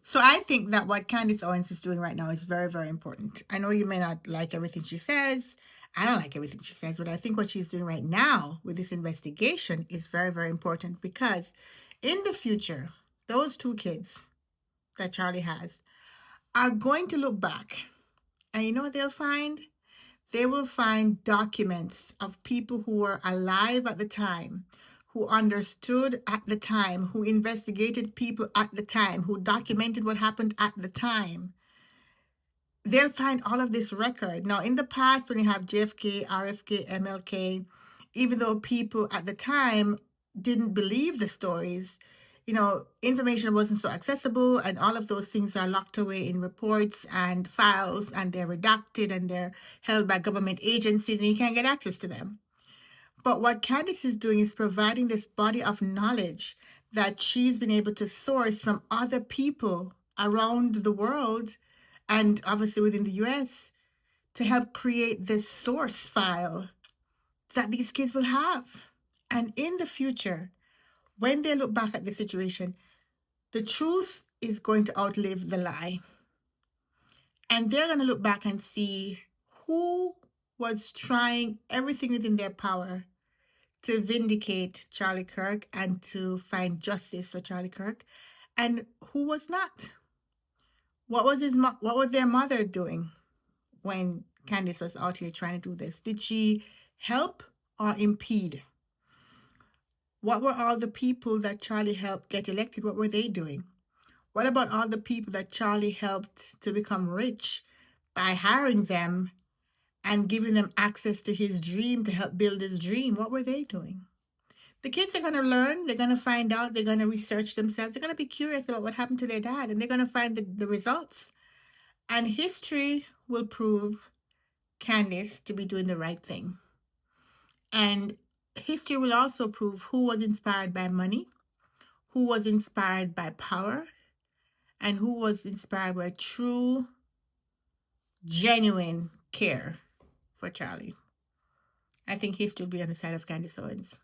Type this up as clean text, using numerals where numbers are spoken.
So I think that what Candace Owens is doing right now is very, very important. I know you may not like everything she says. I don't like everything she says, but I think what she's doing right now with this investigation is very, very important because in the future, those two kids that Charlie has are going to look back, and you know what they'll find? They will find documents of people who were alive at the time, who understood at the time, who investigated people at the time, who documented what happened at the time. They'll find all of this record. Now, in the past, when you have JFK, RFK, MLK, even though people at the time didn't believe the stories, information wasn't so accessible, and all of those things are locked away in reports and files, and they're redacted and they're held by government agencies, and you can't get access to them. But what Candice is doing is providing this body of knowledge that she's been able to source from other people around the world and obviously within the US to help create this source file that these kids will have. And in the future, when they look back at the situation, the truth is going to outlive the lie. And they're going to look back and see who was trying everything within their power to vindicate Charlie Kirk and to find justice for Charlie Kirk, and who was not. What was their mother doing when Candace was out here trying to do this? Did she help or impede? What were all the people that Charlie helped get elected? What were they doing? What about all the people that Charlie helped to become rich by hiring them and giving them access to his dream to help build his dream? What were they doing? The kids are going to learn, they're going to find out, they're going to research themselves, they're going to be curious about what happened to their dad, and they're going to find the results. And history will prove Candace to be doing the right thing. And history will also prove who was inspired by money, who was inspired by power, and who was inspired by true, genuine care for Charlie. I think history will be on the side of Candace Owens.